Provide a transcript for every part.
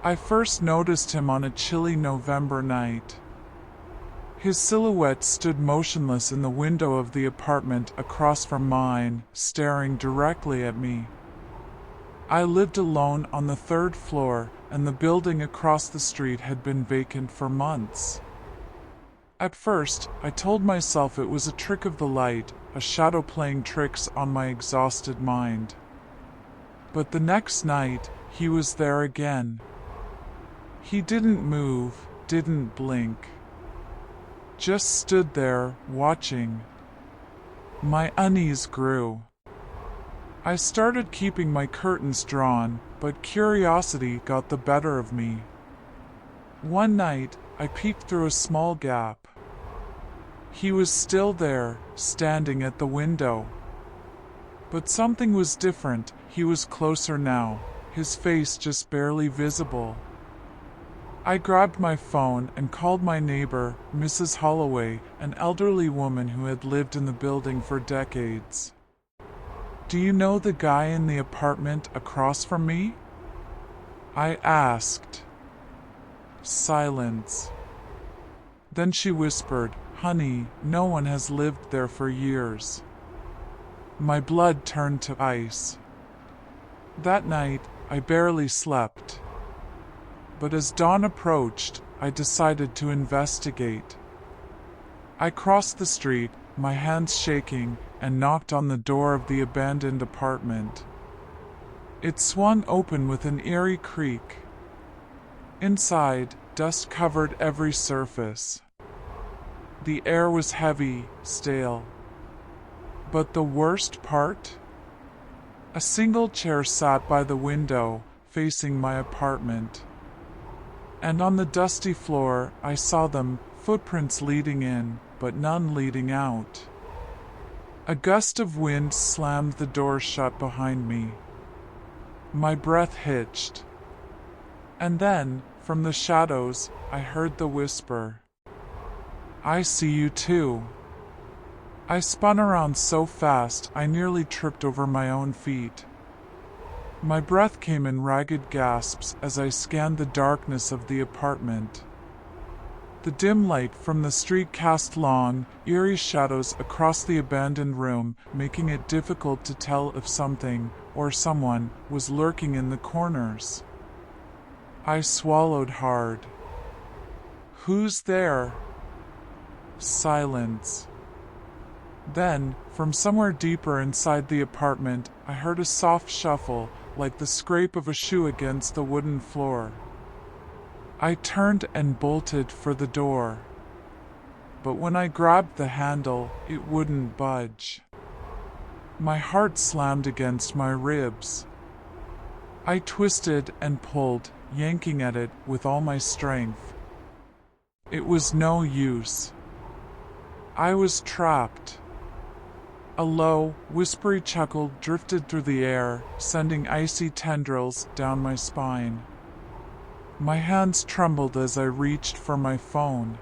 I first noticed him on a chilly November night. His silhouette stood motionless in the window of the apartment across from mine, staring directly at me. I lived alone on the third floor, and the building across the street had been vacant for months. At first, I told myself it was a trick of the light, a shadow playing tricks on my exhausted mind. But the next night, he was there again. He didn't move, didn't blink. Just stood there, watching. My unease grew. I started keeping my curtains drawn, but curiosity got the better of me. One night, I peeked through a small gap. He was still there, standing at the window. But something was different. He was closer now, his face just barely visible. I grabbed my phone and called my neighbor, Mrs. Holloway, an elderly woman who had lived in the building for decades. "Do you know the guy in the apartment across from me?" I asked. Silence. Then she whispered, "Honey, no one has lived there for years." My blood turned to ice. That night, I barely slept. But as dawn approached, I decided to investigate. I crossed the street, my hands shaking, and knocked on the door of the abandoned apartment. It swung open with an eerie creak. Inside, dust covered every surface. The air was heavy, stale. But the worst part? A single chair sat by the window, facing my apartment. And on the dusty floor, I saw them, footprints leading in, but none leading out. A gust of wind slammed the door shut behind me. My breath hitched. And then, from the shadows, I heard the whisper. "I see you too." I spun around so fast I nearly tripped over my own feet. My breath came in ragged gasps as I scanned the darkness of the apartment. The dim light from the street cast long, eerie shadows across the abandoned room, making it difficult to tell if something, or someone, was lurking in the corners. I swallowed hard. "Who's there?" Silence. Then, from somewhere deeper inside the apartment, I heard a soft shuffle, like the scrape of a shoe against the wooden floor. I turned and bolted for the door. But when I grabbed the handle, it wouldn't budge. My heart slammed against my ribs. I twisted and pulled, yanking at it with all my strength. It was no use. I was trapped. A low, whispery chuckle drifted through the air, sending icy tendrils down my spine. My hands trembled as I reached for my phone.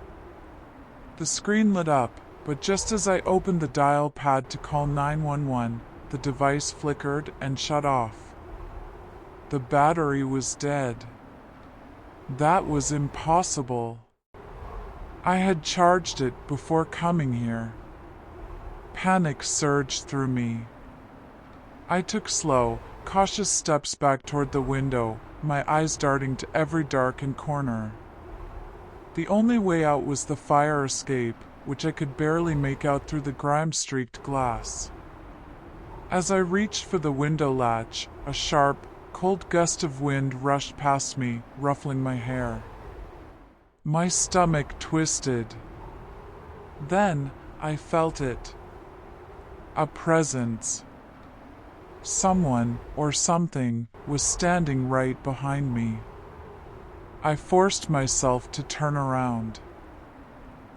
The screen lit up, but just as I opened the dial pad to call 911, the device flickered and shut off. The battery was dead. That was impossible. I had charged it before coming here. Panic surged through me. I took slow, cautious steps back toward the window, my eyes darting to every darkened corner. The only way out was the fire escape, which I could barely make out through the grime-streaked glass. As I reached for the window latch, a sharp, cold gust of wind rushed past me, ruffling my hair. My stomach twisted. Then I felt it. A presence. Someone, or something, was standing right behind me. I forced myself to turn around.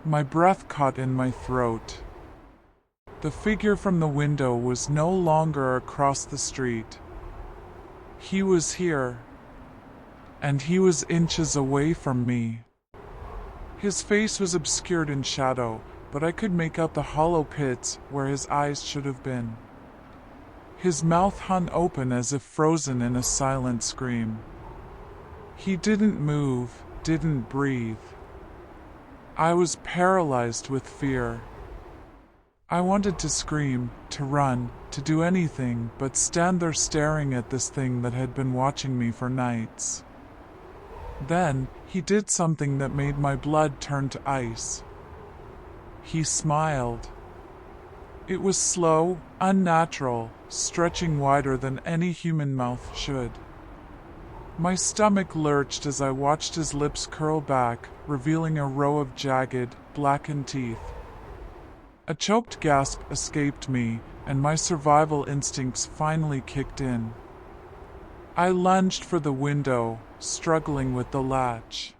My breath caught in my throat. The figure from the window was no longer across the street. He was here. And he was inches away from me. His face was obscured in shadow, but I could make out the hollow pits where his eyes should have been. His mouth hung open as if frozen in a silent scream. He didn't move, didn't breathe. I was paralyzed with fear. I wanted to scream, to run, to do anything but stand there staring at this thing that had been watching me for nights. Then, he did something that made my blood turn to ice. He smiled. It was slow, unnatural, stretching wider than any human mouth should. My stomach lurched as I watched his lips curl back, revealing a row of jagged, blackened teeth. A choked gasp escaped me, and my survival instincts finally kicked in. I lunged for the window, struggling with the latch.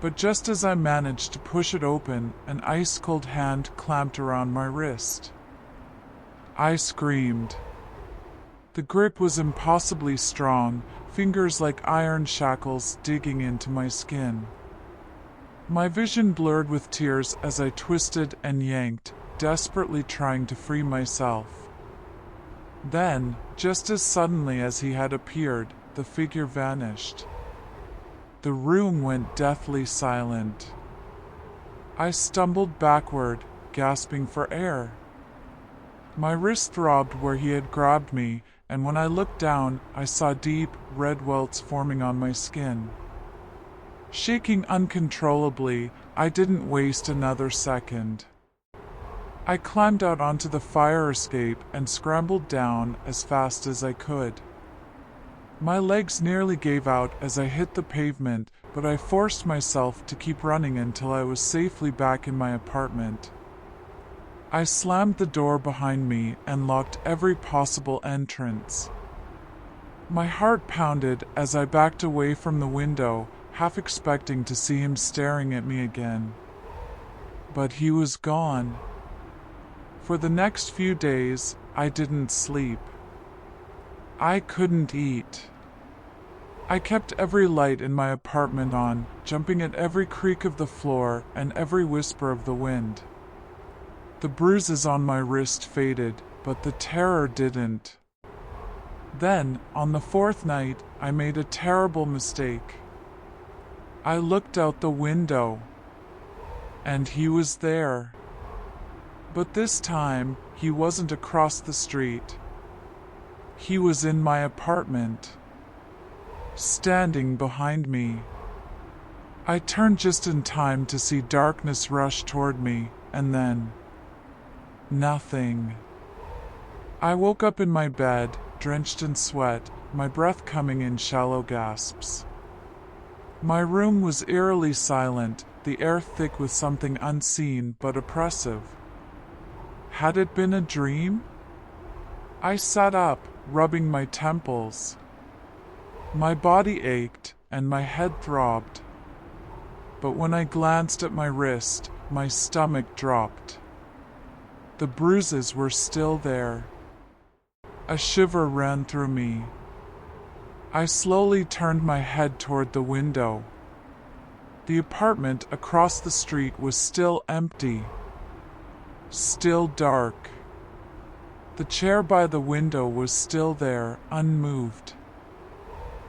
But just as I managed to push it open, an ice-cold hand clamped around my wrist. I screamed. The grip was impossibly strong, fingers like iron shackles digging into my skin. My vision blurred with tears as I twisted and yanked, desperately trying to free myself. Then, just as suddenly as he had appeared, the figure vanished. The room went deathly silent. I stumbled backward, gasping for air. My wrist throbbed where he had grabbed me, and when I looked down, I saw deep, red welts forming on my skin. Shaking uncontrollably, I didn't waste another second. I climbed out onto the fire escape and scrambled down as fast as I could. My legs nearly gave out as I hit the pavement, but I forced myself to keep running until I was safely back in my apartment. I slammed the door behind me and locked every possible entrance. My heart pounded as I backed away from the window, half expecting to see him staring at me again. But he was gone. For the next few days, I didn't sleep. I couldn't eat. I kept every light in my apartment on, jumping at every creak of the floor and every whisper of the wind. The bruises on my wrist faded, but the terror didn't. Then, on the fourth night, I made a terrible mistake. I looked out the window, and he was there. But this time, he wasn't across the street. He was in my apartment, standing behind me. I turned just in time to see darkness rush toward me, and then nothing. I woke up in my bed, drenched in sweat, my breath coming in shallow gasps. My room was eerily silent, the air thick with something unseen but oppressive. Had it been a dream? I sat up, rubbing my temples. My body ached, and my head throbbed. But when I glanced at my wrist, my stomach dropped. The bruises were still there. A shiver ran through me. I slowly turned my head toward the window. The apartment across the street was still empty, still dark. The chair by the window was still there, unmoved.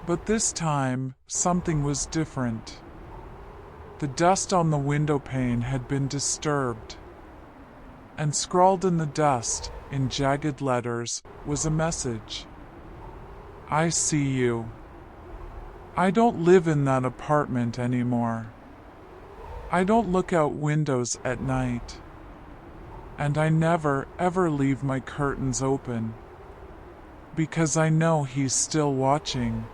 But this time, something was different. The dust on the window pane had been disturbed. And scrawled in the dust, in jagged letters, was a message. I see you. I don't live in that apartment anymore. I don't look out windows at night. And I never, ever leave my curtains open. Because I know he's still watching.